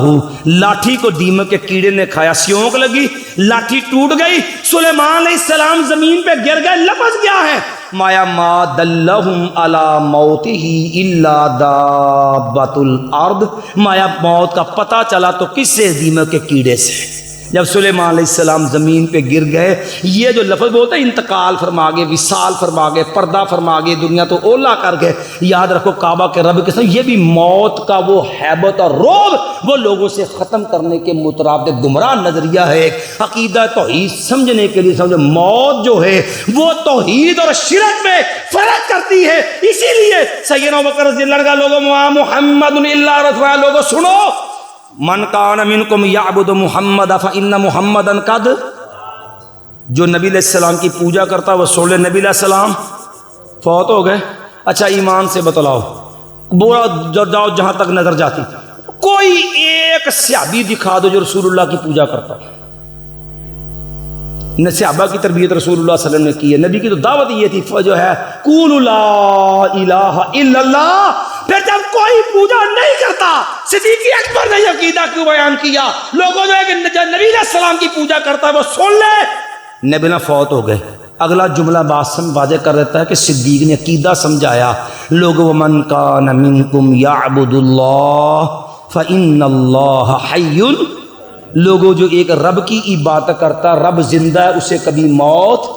لاٹھی کو دیمک کے کیڑے نے کھایا، سیونک لگی، لاٹھی ٹوٹ گئی، سلیمان علیہ السلام زمین پہ گر گئے۔ لفظ کیا ہے؟ مایا ما دلہم علی موتہ الا دابۃ الارض۔ مایا موت کا پتہ چلا تو کس سے؟ دیمک کے کیڑے سے۔ جب سلیمان علیہ السلام زمین پہ گر گئے، یہ جو لفظ بولتا ہے انتقال فرما گئے، وصال فرما گئے، پردہ فرما گئے، دنیا تو اولا کر گئے۔ یاد رکھو کعبہ کے رب کے ساتھ یہ بھی موت کا وہ ہیبت اور رعب وہ لوگوں سے ختم کرنے کے مترادف گمراہ نظریہ ہے۔ ایک عقیدہ توحید سمجھنے کے لیے سمجھو، موت جو ہے وہ توحید اور شرک میں فرق کرتی ہے۔ اسی لیے سیدنا ابوبکر رضی اللہ عنہ لوگوں محمد الا رسول، لوگوں سنو، من کان منکم یعبد محمد فإن محمدا قد، جو نبی علیہ السلام کی پوجا کرتا وہ سن لے نبی علیہ السلام فوت ہو گئے۔ اچھا ایمان سے بتلاؤ، بورا جاؤ جہاں تک نظر جاتی، کوئی ایک صحابی دکھا دو جو رسول اللہ کی پوجا کرتا۔ صحابہ کی تربیت رسول اللہ صلی اللہ علیہ وسلم نے کی ہے، نبی کی تو دعوت یہ تھی جو ہے قولوا لا الہ الا اللہ۔ پھر جب کوئی پوجا نہیں کرتا، صدیق اکبر نے عقیدہ کیوں بیان کیا؟ لوگوں جو ہے کہ نبی علیہ السلام کی پوجا کرتا ہے وہ سن لے، نبی نہ فوت ہو گئے۔ اگلا جملہ بات واضح کر دیتا ہے کہ صدیق نے عقیدہ سمجھایا، لوگوں من کان منکم یعبد اللہ فإن اللہ حی۔ لوگوں جو ایک رب کی عبادت کرتا، رب زندہ ہے، اسے کبھی موت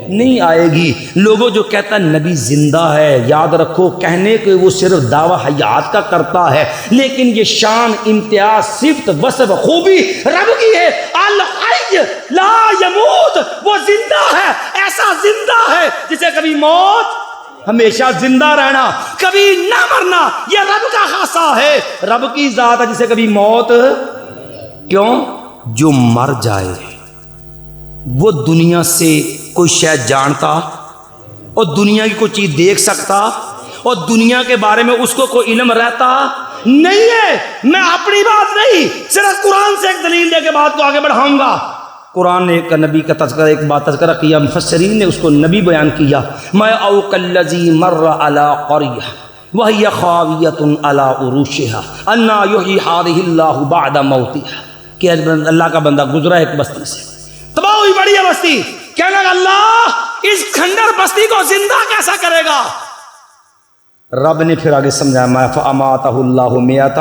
نہیں آئے گی۔ لوگوں جو کہتا نبی زندہ ہے، یاد رکھو کہنے کہ وہ صرف دعویٰ حیات کا کرتا ہے، لیکن یہ شان، امتیاز، صفت، وصف، خوبی رب کی ہے۔ الحی لا یموت، وہ زندہ ہے، ایسا زندہ ہے جسے کبھی موت، ہمیشہ زندہ رہنا، کبھی نہ مرنا، یہ رب کا خاصہ ہے، رب کی ذات ہے جسے کبھی موت۔ کیوں؟ جو مر جائے وہ دنیا سے کوئی شے جانتا اور دنیا کی کوئی چیز دیکھ سکتا اور دنیا کے بارے میں اس کو کوئی علم رہتا نہیں ہے۔ میں اپنی بات نہیں، صرف قرآن سے ایک دلیل دے کے بات کو آگے بڑھاؤں گا۔ قرآن نے ایک نبی کا تذکرہ، ایک بات تذکرہ کیا، مفسرین نے اس کو نبی بیان کیا، میں او کالذی مر علی قریہ وہی خاویۃ علی عروشها انا یحیی ہذہ اللہ بعد موتها، کہ اللہ کا بندہ گزرا ایک بستی سے، تباہ ہوئی بڑی ہے بستی، کہنے لگا اللہ اس کھنڈر بستی کو زندہ کیسا کرے گا؟ رب نے پھر آگے سمجھایا فاماتہ اللہ مئۃ،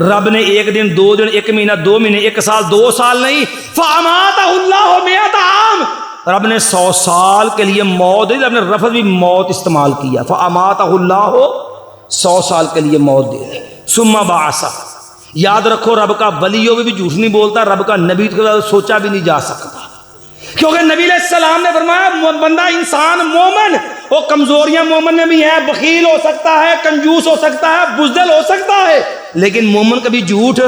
رب نے ایک دن، دو دن، ایک مہینہ، 2 مہینے، 1 سال، 2 سال نہیں، فاماتہ اللہ مئۃ عام، رب نے 100 سال کے لیے موت دی، رب نے لفظ بھی موت استعمال کیا، فَأَمَاتَهُ اللَّهُ 100 سال کے لیے موت دے دی، ثُمَّ بَعَثَهُ۔ یاد رکھو رب کا ولیوں میں بھی جھوٹ نہیں بولتا، رب کا نبی تو سوچا بھی نہیں جا سکتا، کیونکہ نبی علیہ السلام نے فرمایا بندہ انسان مومن وہ کمزوریاں مومن میں بھی ہیں، بخیل ہو سکتا ہے، کنجوس ہو سکتا ہے، بزدل ہو سکتا ہے، لیکن مومن کبھی جھوٹ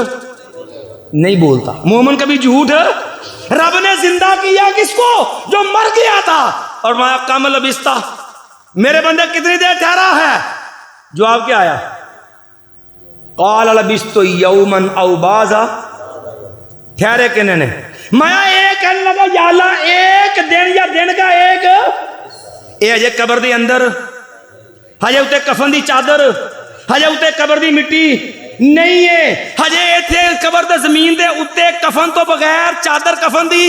نہیں بولتا، مومن کبھی جھوٹ۔ رب نے زندہ کیا کس کو؟ جو مر گیا تھا، اور میں کم لبستہ، میرے بندے کتنی دیر ٹھہرا ہے؟ جواب کیا آیا؟ قال لبست یوما او بعضا، ٹھہرے کنے نے؟ میں ایک کہنے لگا یا اللہ ایک دن یا دن کا ایک، اے ہجے قبر دی اندر، ہجے اتے کفن دی چادر، ہجے اتے قبر دی مٹی نہیں ہے، ہجے ایتھے قبر دے زمین دے اتے کفن تو بغیر چادر کفن دی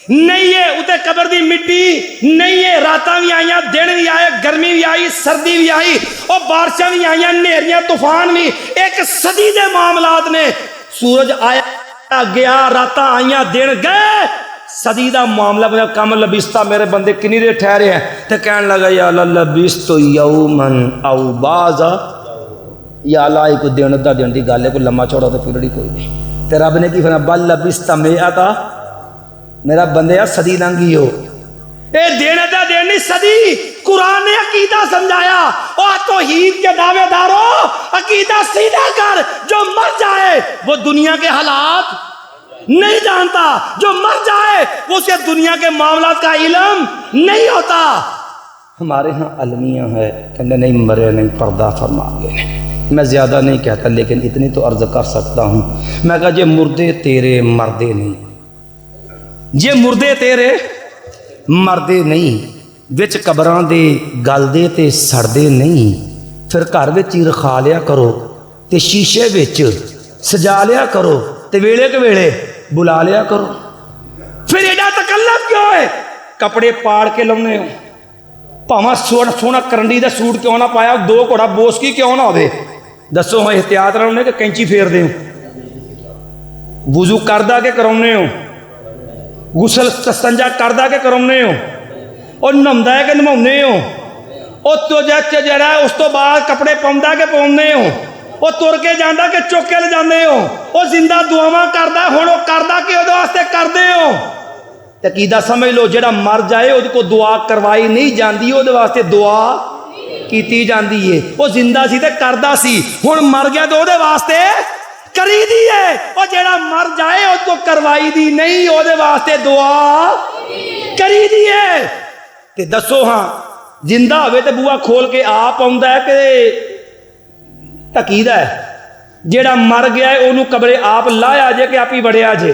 نہیں ہے، اتے قبر دی مٹی نہیں ہے، راتاں بھی آئیاں، دن بھی آئے، گرمی بھی آئی، سردی بھی آئی، اور بارشاں بھی آئیاں، نیریاں، طوفان بھی، ایک صدی دے معاملات نے، سورج آیا گیا، راتاں آئیاں، دن گئے، صدی دا معاملہ بنا کم لبستہ، میرے بندے کنی دیر ٹھہرے ہیں، تے کہنے لگا یا اللہ لبست یومن او بعضا، یا اللہ ایک دن دا دن دی گالے کو لمحہ چھوڑا تو پھرڑی کوئی نہیں، تے رب نے کی فرمایا بل لبست مئتا، میرا بندے صدی لنگی ہو، اے دن دا دن نہیں صدی، قرآن نے عقیدہ سمجھایا، اور توحید کے دعوے داروں عقیدہ سیدھا کر، جو مر جائے وہ دنیا کے حالات نہیں جانتا، جو مر جائے وہ اسے دنیا کے معاملات کا علم نہیں ہوتا۔ ہمارے ہاں المیہ ہے کہ نہیں مرے نہیں پردہ فرما گئے، میں زیادہ نہیں کہتا لیکن اتنی تو عرض کر سکتا ہوں، میں کہا جے مردے تیرے مردے نہیں، جے مردے تیرے مردے نہیں، وچ قبراں دے گلدے تے سڑدے نہیں، پھر گھر وچ ہی رکھا لیا کرو تے شیشے وچ سجا لیا کرو تے ویلے کے ویلے بلا لیا کرو، پھر ایڈا تکلف کیوں ہے؟ کپڑے پاڑ کے لاؤنے ہو، پاواں سونا کرنڈی دا سوٹ کیوں نہ پایا، دو گھوڑا بوس کی کیوں نہ ہوئے، دسو ہاں احتیاط رہنے کہ کینچی پھیر دیں، وضو کردہ کے کرونے ہو، غسل استنجا کردہ کے کرونے ہو، اور نمدہ ہے کہ نمونے ہو، اور تو جڑا ہے اس تو بعد کپڑے پاؤندہ کے پاؤنے ہو، اور تر کے جاندہ کے چوکے لے جاندے ہو، اور زندہ دعاواں کردہ ہونو کردہ کے ادھو واسطے کردے ہو، عقیدہ سمجھ لو جڑا مر جائے اس کو دعا کروائی نہیں جاندی، ادھو واسطے دعا کیتی جاندی ہے، وہ زندہ سی تے کردہ سی، ہن مر گیا تو ادھے واسطے کری دی ہے، اور جڑا مر جائے اس کو کروائی دی نہیں، ادھے واسطے دعا کری دی ہے۔ تے دسو ہاں زندہ ہوئے تے بوا کھول کے آپ آؤندا ہے کہ عقیدہ ہے، جیڑا مر گیا ہے انہوں قبرے آپ لایا جے کہ آپ ہی بڑھیا جے،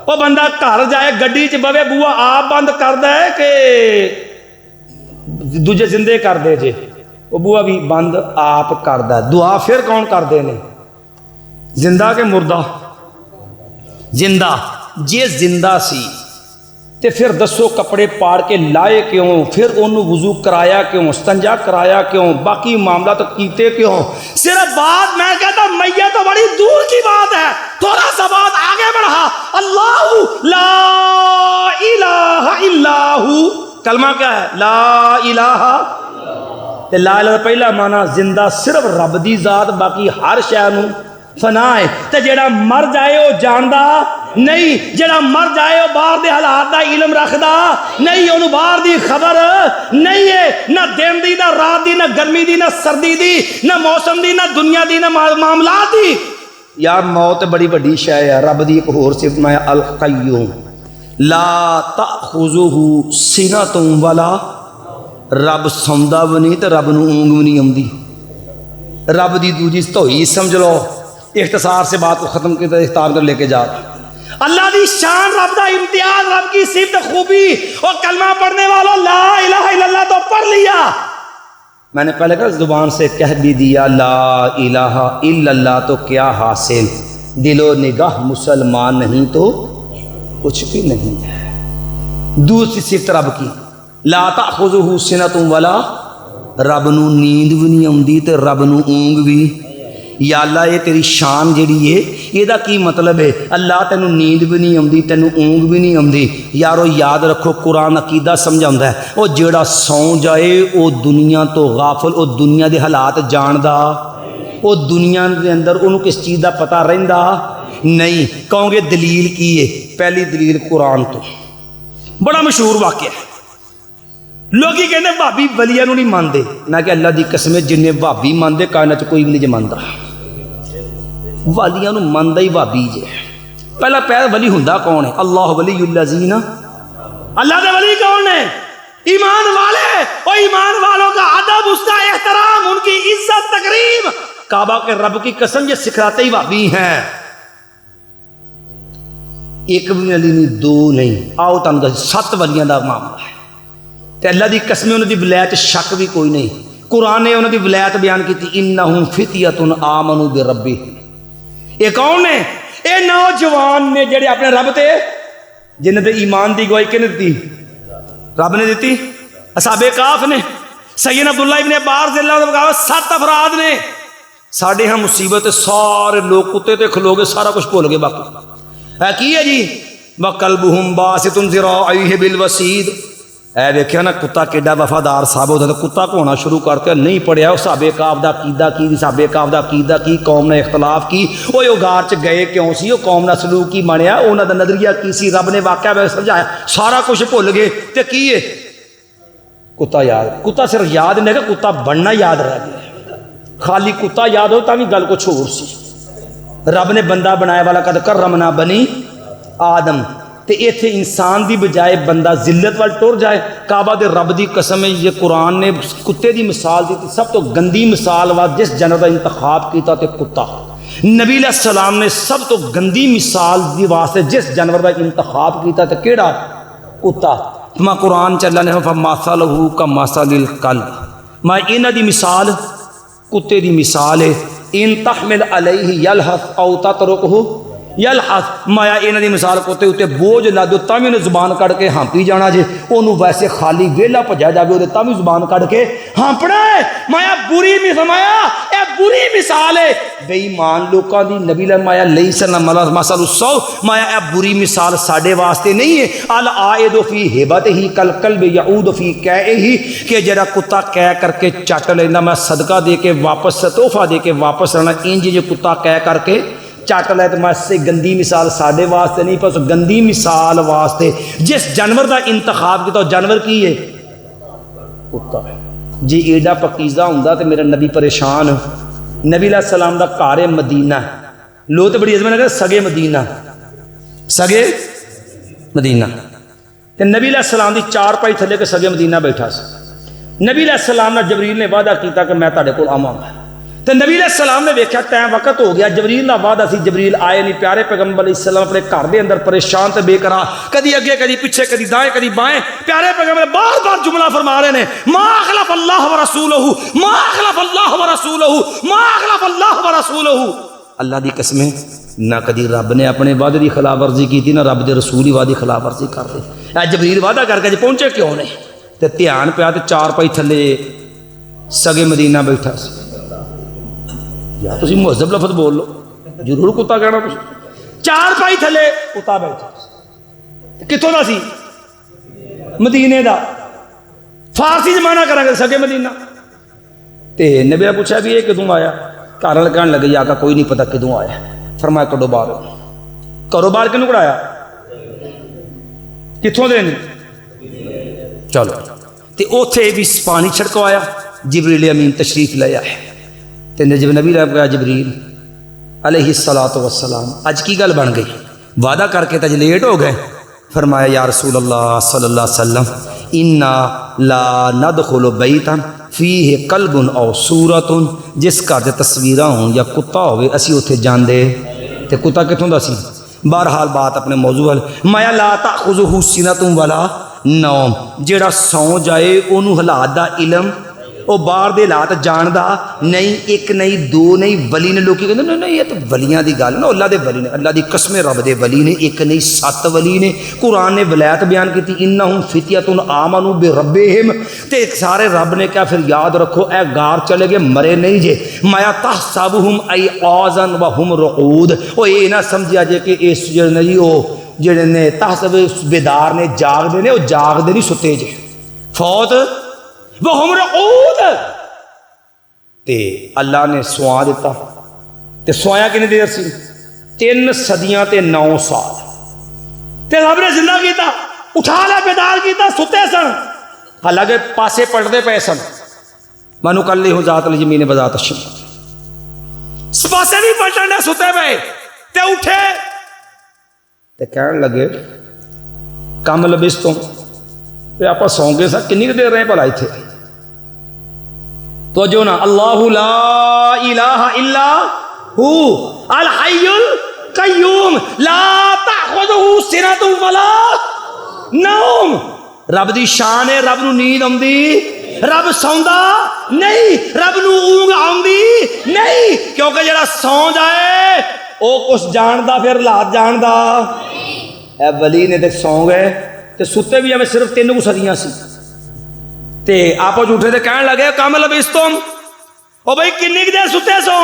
وہ بندہ گھر جائے گڈی چ بوے بوا آپ بند کر دے کہ دوجے زندے کر دے جے، وہ بوا بھی بند آپ کر دے، دعا پھر کون کر دے نے؟ زندہ کے مردہ؟ زندہ، جے زندہ سی تے پھر دسو کپڑے پاڑ کے لائے کیوں، پھر انہوں وضو کرایا کیوں، استنجا کرایا کیوں، باقی معاملہ تو کیتے کیوں؟ صرف بات میں کہتا میت تو بڑی دور کی بات ہے، تھوڑا سا بات آگے بڑھا، اللہ لا الہ الا ہو، کلمہ کیا ہے؟ لا الہ، تے لا الہ پہلا معنی زندہ صرف رب دی ذات، باقی ہر شے نوں فنا ہے، تے جڑا مر جائے وہ جاندہ نہیں، جڑا مر جائے وہ باہر دے حالات دا علم رکھدا نہیں، انہوں باہر دی خبر نہیں ہے، نہ دن دی نہ رات دی نہ گرمی دی نہ سردی دی نہ موسم دی نہ دنیا دی نہ معاملات دی۔ یار موت بڑی بڑی شے ہے، رب دی ایک اور صفت میں القیوم لا تأخذہ سنۃ ولا، رب سوندا بھی نہیں تے رب نوں اونگ بھی نہیں آندی، رب دی دوجی توئی سمجھ لو، اختصار سے بات کو ختم کی اختتام کر لے کے جا، اللہ دی شان، رب دا امتیاز، رب کی صفت خوبی، اور کلمہ پڑھنے والا لا الہ الا اللہ تو پڑھ لیا، میں نے پہلے کہا زبان سے کہہ بھی دیا لا الہ الا اللہ تو کیا حاصل، دل و نگاہ مسلمان نہیں تو کچھ بھی نہیں ہے۔ دوسری صفت رب کی لا تأخذہ سنۃ ولا، رب نو نیند بھی نہیں آندی تے رب نو اونگ بھی، یا اللہ یہ تیری شان جڑی ہے یہ کی مطلب ہے اللہ تینوں نیند بھی نہیں آتی تینوں اونگ بھی نہیں آتی یارو یاد رکھو قرآن عقیدہ سمجھاؤں ہے وہ جڑا سو جائے وہ دنیا تو غافل وہ دنیا دے حالات جاندا وہ دنیا دے اندر انہوں کس چیز دا پتہ رہندا نہیں کہوں گے دلیل کی ہے پہلی دلیل قرآن تو بڑا مشہور واقعہ ہے لوگی کہنے بھابی ولیاں نہیں مانتے میں کہ اللہ دی قسم جن بھابی مانتے کائنات کوئی بھی نہیں مانتا والیاں مانتا ہی بھابی جے پہلا پہلا ولی ہوندا کون ہے اللہ ولی الذین اللہ دے ولی کون ہے ایمان والے اور ایمان والوں کا ادب اس کا احترام ان کی عزت تکریم کعبہ کے رب کی قسم یہ سکھلاتے ہی بھابی ہیں ایک بھی ولی نہیں دو نہیں آؤ تانوں 7 ولیاں دا معاملہ ہے تے اللہ دی قسم انہاں دی ولایت شک بھی کوئی نہیں قرآن نے انہاں دی ولایت بیان کیتی انہم فتیۃ آمنوا بربی یہ کون ہے اے نوجوان نے جڑے اپنے رب تے جنہاں تے ایمان دی گواہی کنے دتی رب نے دتی اصحاب کہف نے سیدنا عبداللہ ابن عباس رضی اللہ عنہ 7 افراد نے ساڈے ہاں مصیبت سارے لوگ کتے تے کھلو گے سارا کچھ بھول گئے باقی اے کی ہے جی وَقَلْبُهُمْ بَاسِطٌ ذِرَاعَيْهِ بِالْوَسِيدِ اے دیکھیا نا کتا کیڈا وفادار صاحب ہوتا ہے کتا کو ہونا شروع کرتے ہیں نہیں پڑھیا وہ صحابہ کہف دا عقیدہ کی صحابہ کہف دا عقیدہ کی قوم نے اختلاف کی وہ غار چ گئے کیوں سی وہ قوم نے سلوک کی منیا انہاں دا نظریہ کی سی رب نے واقعہ میں سمجھایا سارا کچھ بھول گئے تے کی ہے کتا یاد کتا صرف یاد نہیں کہ کتا بننا یاد رہ گیا خالی کتا یاد ہو تاکہ گل کچھ اور سی رب نے بندہ بنایا والا قد کرمنا بنی آدم تے ایتھے انسان دی بجائے بندہ ذلت وال ٹر جائے کعبہ دے رب دی قسم ہے یہ قرآن نے کتے دی مثال دی سب تو گندی مثال وا جس جانور دا انتخاب کیتا تے کتا نبی علیہ السلام نے سب تو گندی مثال دی واسطے جس جانور دا انتخاب کیتا تے کیڑا کتا ما قرآن چ اللہ نے فمثلہ کمثل الکلب میں انہاں دی مثال کتے دی مثال ہے ان تحمل علیہ یلحث او تترکہ یلحث مایا انہاں دی مثال کتے اوتے بوجھ لا دو تاں وی انہیں زبان کڈ کے ہانپی جانا جے اونوں ویسے خالی ویلا بھجا جاوے اودے تاں وی زبان کڈ کے ہانپنا ہے مایا بری مثال اے بری مثال ہے بے ایمان لوکاں دی نبی علیہ مایا لیس مثل السو مایا اے بری مثال ساڈے واسطے نہیں ہے العائد فی ہبتہ کالکلب یعود فی کیہ کہ جڑا کتا کہہ کر کے چٹ لیندا میں صدقہ دے کے واپس تحفہ دے کے واپس رہنا انج جو کتا کہہ کر کے چٹ لے تو میں سے گندی مثال ساڈے واسطے نہیں پر گندی مثال واسطے جس جانور دا انتخاب کیتا جانور کی ہے کتا جی ایڈا پکیزہ ہوندا تے میرا نبی پریشان نبی علیہ السلام دا گھر مدینہ لو تے بڑی عظمت ہے سگے مدینہ سگے مدینہ تے نبی علیہ السلام دی 4 پائی تھلے کے سگے مدینہ بیٹھا سی نبی علیہ السلام نے جبریل نے وعدہ کیتا کہ میں تہاڈے کول آواں گا تو نبی علیہ السلام نے دیکھا ٹائم وقت ہو گیا جبریل کا وعدہ سی جبریل آئے نہیں پیارے پیغمبر علیہ السلام اپنے گھر دے اندر پریشان تے بے قرار کدی اگے کدی پیچھے کدی دائیں کدی بائیں پیارے پیغمبر بار بار جملہ فرما رہے ہیں ما اخلف اللہ ورسولہ ما اخلف اللہ ورسولہ ما اخلف اللہ ورسولہ اللہ دی قسمیں نہ کدی رب نے اپنے وعدے دی خلاف ورزی کی تھی نہ رب دے رسول ہی وعدے دی خلاف ورزی کر دے اے جبریل وعدہ کر کے پہنچے کیوں نہیں تے دھیان پیا تے 4 پائی تھلے سگے مدینہ بیٹھا سی یا تسی مہذب لفظ بول لو ضرور کتا کہنا تسی 4 پائی تھلے کتا بیٹھا کتوں دا سی مدینے دا فارسی زمانہ کرا گے سگے مدینہ تے نبی نے پوچھا بھی یہ کدوں آیا گھر والے کہنے لگے یا کا کوئی نہیں پتہ کدوں آیا فرمایا کڈو باہر کرو باہر کنوں کڑایا کتوں دے نہیں چلو تے اوتھے بھی پانی چھڑکوایا جبریل امین تشریف لے آئے تے جب نبی نے کہا جبریل علیہ الصلاۃ والسلام اج کی گل بن گئی وعدہ کر کے تج لیٹ ہو گئے فرمایا یا رسول اللہ صلی اللہ علیہ وسلم انا لا ندخل بیتا فیہ قلب او صورت جس گھر تے تصویراں ہوں یا کتا ہوئے اسی اتھے جاندے تے کتا کتوں دا سی بہرحال بات اپنے موضوع ہے مایا لا تاخذہ سنۃ ولا نوم جیڑا سو جائے اونوں حالات دا علم وہ باہر دے حالات جاندا نہیں، ایک نہیں دو نہیں، ولی نے لوگ کہتے نہیں نہیں یہ تو ولیاں دی گل نا، اللہ دے ولی نے، اللہ دی قسم رب دے ولی نے، ایک نہیں 7 ولی نے۔ قرآن نے ولایت بیان کی تھی انہم فتیۃ آمنوا بربہم، تے سارے رب نے کیا پھر یاد رکھو اے غار چلے گئے مرے نہیں جے، مایا تحسبہم ایقاظا وہم رقود، وہ یہ نہ سمجھیا جے کہ اس جڑے جی وہ جڑے نے تحسب بیدار نے جاگ دے نے، وہ جاگ دے نہیں ستے جے، فوت وہم رقود۔ تے اللہ نے سوا دیتا، تے سوایا کنے دیر سی 3 صدیاں تے 9 سال، تے رب نے زندہ کیتا، اٹھا لیا بیدار کیتا، ستے سن، حالانکہ پاسے پلٹتے پے سن، منو کل لی ہوں ذات الیمین بذات الشمال، اس پاسے نہیں پلٹنے ستے پے، تے اٹھے تے کہنے لگے کم لبستم، تے آپ سو گے سا کنی دیر رہے بھلا تھے، تو جو نا اللہ لا الہ الا ہو الحی القیوم لا تأخذہ سنۃ ولا نوم، رب دی شان ہے، رب نو نیند آندی، رب سوندا نہیں، رب نو اونگ آندی نہیں، کیونکہ جڑا سو جائے او کچھ جاندا پھر لات جاندا۔ اے ولی نے تے سو گئے تے ستے بھی ہمیں صرف 3 صدیاں سی، تے آپ جھوٹے تے کہنے لگے کم لبستم، او بھائی کنی دیر ستے سو؟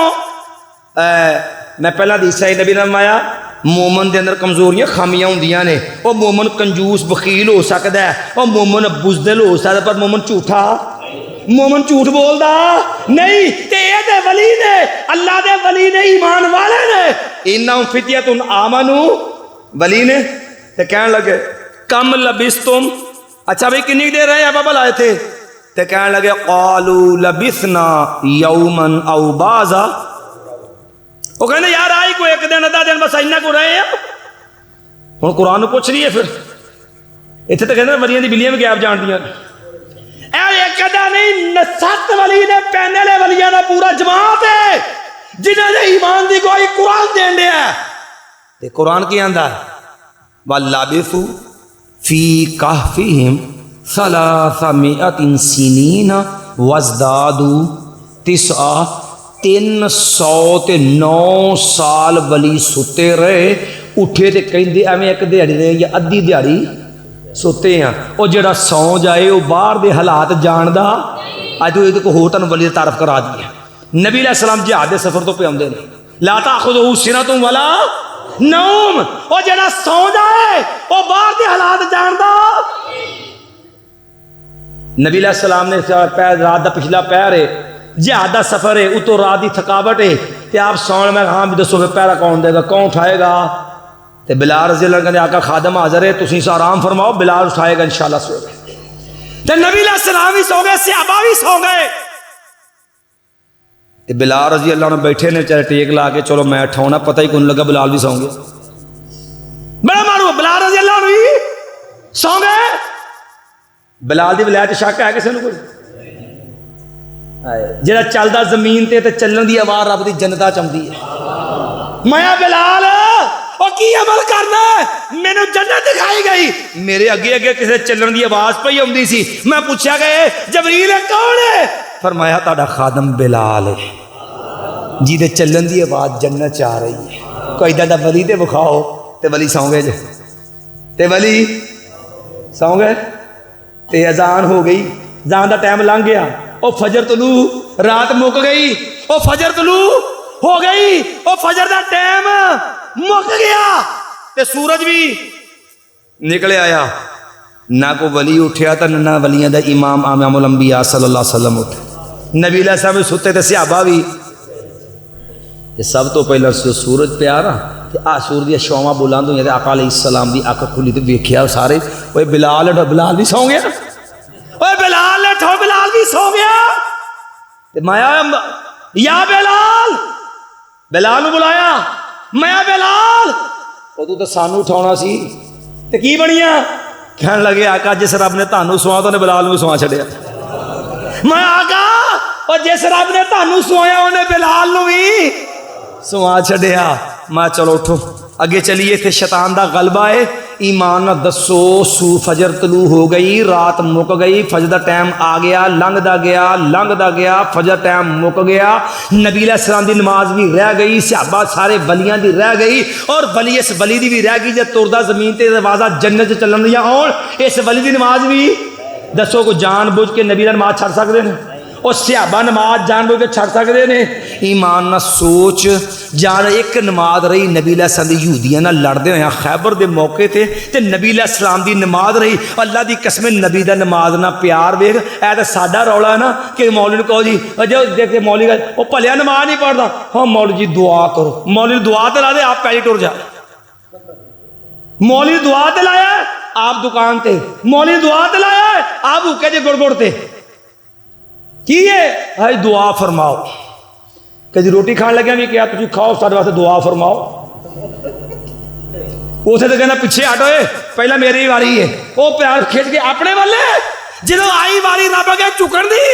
میں پہلا حدیث ہے نبی نے فرمایا مومن دے اندر کمزوریاں خامیاں ہوندیاں نے، او مومن کنجوس بخیل ہو سکدا ہے، او مومن بزدل ہو سکدا ہے، پر مومن جھوٹا، مومن جھوٹ بولدا نہیں، تے اے دے ولی نے، اللہ دے ولی نے، ایمان والے نے، انہم فتیۃ آمنوا، ولی نے تے کہنے لگے کم لبستم، اچھا بھئی کنی دیر رہے آپ بھلا آئے تھے؟ تے کہنے لگے قالوا لبثنا یوما او بعضا، وہ کہنے یار آئی کو 1 دن آدھا دن بس اینا کو رہے ہیں، ہن قرآن پوچھ رہی ہے، پھر اتنے تو کہتے ہیں ولیاں دی بلیاں بھی غائب جان دیاں، اے ایک ادا نہیں 7 ولی نے پہنے لے ولیاں دا پورا جماعت ہے جنہاں نے ایمان دی گواہی قرآن دین دیا ہے، تے قرآن کی آندا ہے وَلَبِثُوا فِي كَهْفِهِمْ 300 سِنِينَ وَازْدَادُوا 309 سال ولی ستے رہے، اٹھے تے کہندے ایویں ایک دیہڑی نے یا ادھی دیہڑی ستے ہیں، او جڑا سو جائے وہ باہر دے حالات جاندا، اج تو کو ہور تن ولی تعارف کرا دیا، نبی علیہ السلام جہاد دے سفر تو پہ آندے نے، لا تاخذہ سنۃ ولا نوم، او جڑا سو جائے او باہر دے حالات جاندا۔ نبی علیہ السلام نے رات دا پچھلا پہر ہے، جہاد دا سفر ہے، اتو رات دی تھکاوٹ ہے، تے آپ سون میں ہاں بھی دسو پہرا کون دے گا، کون اٹھائے گا؟ تے بلال رضی اللہ عنہ آقا خادم حاضر ہے، تسی آرام فرماؤ، بلال اٹھائے گا انشاءاللہ سو گئے، تے نبی علیہ السلام بھی سو گئے، صحابہ بھی سو گئے، تے بلال رضی اللہ عنہ بیٹھے نے چاہے ٹیک لا کے چلو میں اٹھاؤنا، پتہ ہی کون لگا بلال بھی سو گئے، بڑا مارو بلال رضی اللہ عنہ بھی سو گئے۔ بلال دی ولایت شک ہے کسی نے کوئی؟ جڑا چلدا زمین تے چلن دی آواز رب دی جنتا چمدی ہے، میں بلال او کی عمل کرنا ہے، مینوں جنت دکھائی گئی، میرے اگے اگے کسی چلن دی آواز پئی آندی سی، میں پوچھا گئے جبریل کون ہے؟ فرمایا تہاڈا خادم بلال ہے جی دے چلن دی آواز جنت چ آ رہی ہے، کوئی دا ولی تے بکھاؤ، تے ولی سو گئے جے، تے ولی سو گئے، تے اذان ہو گئی، اذان دا ٹائم لنگ گیا، او فجر طلوع، رات مک گئی، او فجر طلوع ہو گئی، او فجر دا ٹائم مک گیا، تے سورج بھی نکلے آیا، نہ کو ولی اٹھیا تا نہ ولیاں دا امام امام الانبیاء صلی اللہ علیہ وسلم اٹھے، نبی علیہ السلام ستے تے صحابہ بھی، تے سب تو پہلا سورج پہ آ رہا، تے آ سورج دی شعاواں بلند ہوئی، تے آقا علیہ السلام دی اکھ کھلی تے ویکھیا سارے، اوے بلال اٹھو، بلال بھی سو گیا، اوے بلال اٹھو، بلال بھی سو گیا، تے مایا یا بلال، بلال نو بلایا، میں بلال، او تو سانو اٹھاؤنا سی، تے کی بنیا؟ کہنے لگے آقا جس رب نے تانوں سوا تو نے بلال نو سوا چھڑیا، میں آقا اور جس رب نے تانوں سوایا انہیں بلال نو بھی سوا چھڑیا، میں چلو اٹھو اگے چلیے، تے شیطان دا غلبہ ہے، ایمان نہ دسو فجر طلوع ہو گئی، رات مک گئی، فجر دا ٹائم آ گیا، لنگدا گیا، فجر ٹائم مک گیا، نبی علیہ السلام دی نماز بھی رہ گئی، صحابہ سارے ولیاں دی رہ گئی، اور ولی اس ولی دی بھی رہ گئی جے تردا زمین تے دروازہ جنت چلن دیا ہون، اس ولی دی نماز بھی دسو کو جان بوجھ کے نبی دی نماز چھڑ سکدے نے؟ اور صحابہ نماز جان بوجھ کے چھڑ سکدے نے؟ ایمان نہ سوچ، جان ایک نماز رہی نبی علیہ السلام دی یہودیاں نال لڑدے ہوئے خیبر دے موقع تے نبی علیہ السلام دی نماز رہی، اللہ دی قسم نبی دا نماز نہ پیار ویکھ، اے تے ساڈا رولا ہے نا کہ مولوی نوں کہو جی جو دیکھ کے مولوی او بھلیا نماز نہیں پڑھدا، ہاں مولوی جی دعا کرو، مولوی دعا تے لا دے آپ پہلے ٹر جا، مولوی دعا تے لایا ہے آپ دکان تے، مولوی دعا تے لایا ہے آپ بھوکے جے گڑ گڑ تے کی ہے بھائی دعا فرماؤ، کہ جی روٹی کھان لگے بھی کیا تجھے کھاؤ سارے واسطے دعا فرماؤ، اسے تو کہنا پیچھے ہٹوئے پہلا میری واری ہے، وہ پیار کھینچ کے اپنے والے جنہوں آئی واری رب کے چکن دی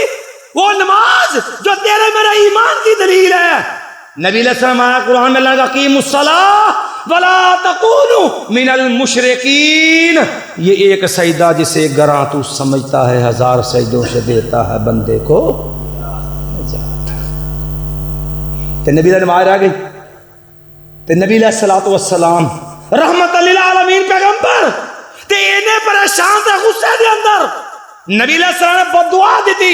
وہ نماز جو تیرے میرے ایمان کی دلیل ہے۔ نبی علیہ السلام آیا قرآن میں لگا اقیموا الصلاۃ ولا تکونوا من المشرکین، یہ ایک سجدہ جسے گراں تو سمجھتا ہے ہزار سجدوں سے دیتا ہے بندے کو نجات۔ تے نبی علیہ نماز رہ گئی، تے نبی علیہ الصلوۃ والسلام رحمت للعالمین پیغمبر تے انہیں پریشان تے غصے دے اندر نبی علیہ السلام نے بد دعا دیتی،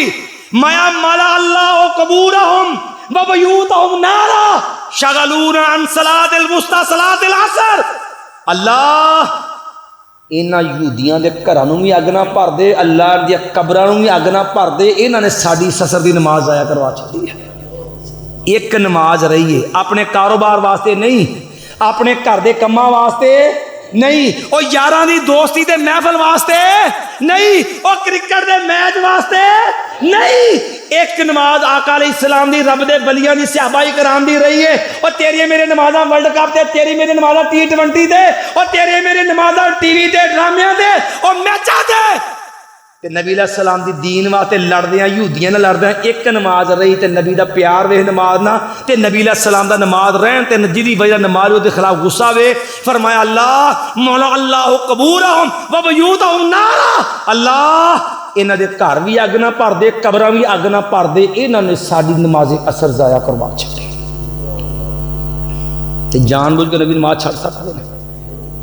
مَا مَلَأَ اللَّهُ قُبُورَهُمْ وَبُيُوتَهُمْ نَارًا شَغَلُونَا عَنْ صَلَاةِ الْوُسْطَىٰ صَلَاةِ الْعَصْرِ، اللہ انہاں یہودیاں دے گھراں نوں بھی اگ نہ بھر دے، اللہ دی قبراں نوں بھی اگ نہ بھر دے، انہاں نے ساڈی سسر دی نماز ضائع کروا چھڈی ہے۔ ایک نماز رہی ہے اپنے کاروبار واسطے نہیں، اپنے گھر دے کماں واسطے نہیں، او یاراں دی دوستی دے محفل واسطے نہیں، او کرکٹ دے میچ واسطے نہیں، ایک نماز آقا علیہ السلام دی رب دے ولیاں دی صحابہ کرام دی رہی ہے، اور تیری میرے نمازاں ورلڈ کپ تے، تیری میرے نمازاں T20 دے، اور تیری میرے نمازاں ٹی وی تے ڈرامیاں دے اور میچاں دے، تے نبی علیہ السلام دی دین واسطے لڑدیاں یہودیاں نال لڑدیاں ایک نماز رہی، تے نبی دا پیار وے نماز نہ، تے نبی علیہ السلام دا نماز رہن تے جدی وجہ نماز دے خلاف غصہ وے، فرمایا اللہ مولا اللہ قبورہم وبیوتہم نارا، اللہ انہاں دے گھر بھی اگ نہ بھر دے، قبراں بھی اگ نہ بھر دے، انہاں نے ساڈی نماز اثر ضائع کروا چھڈی، تے جان بوجھ کے نبی نماز چھڑ سکدے نے؟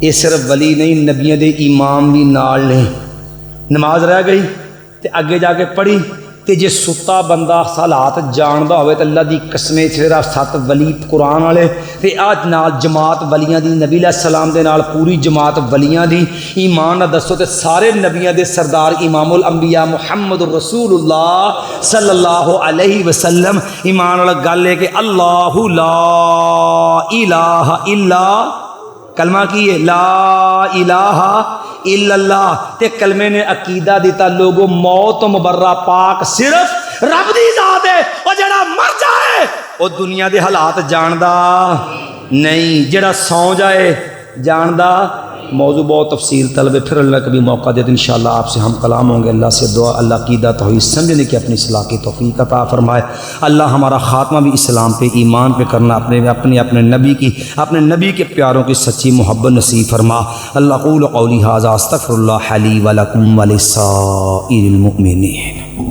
یہ صرف ولی نہیں، نبیاں دے امام بھی نال نے، نماز رہ گئی تے اگے جا کے پڑھی، تے جے ستا بندہ حالات جاندا ہوئے تے اللہ دی قسمیں صرف 7 ولی قرآن والے تے آج نال جماعت ولیاں دی، نبی علیہ السلام دے نال پوری جماعت ولیاں دی، ایمان نہ دسو تے سارے نبیاں دے سردار امام الانبیاء محمد رسول اللہ صلی اللہ علیہ وسلم، ایمان والا گل ہے کہ اللہ لا الہ الا، کلمہ کی ہے لا الہ الا اللہ، تے کلمے نے عقیدہ دیتا لوگوں موت مبرہ پاک صرف رب دی ذات ہے، اور جڑا مر جائے وہ دنیا دے حالات جاندا نہیں، جڑا سو جائے جاندا۔ موضوع بہت تفصیل طلب ہے، پھر اللہ کبھی موقع دے تو انشاءاللہ آپ سے ہم کلام ہوں گے۔ اللہ سے دعا اللہ عقیدہ توحید سمجھنے کی اپنی اصلاح کی توفیق عطا فرمائے، اللہ ہمارا خاتمہ بھی اسلام پہ ایمان پہ کرنا، اپنے نبی کے پیاروں کی سچی محبت نصیب فرما۔ اللہ قول قولی ھذا استغفر اللہ لی ولکم ولسائر المؤمنین۔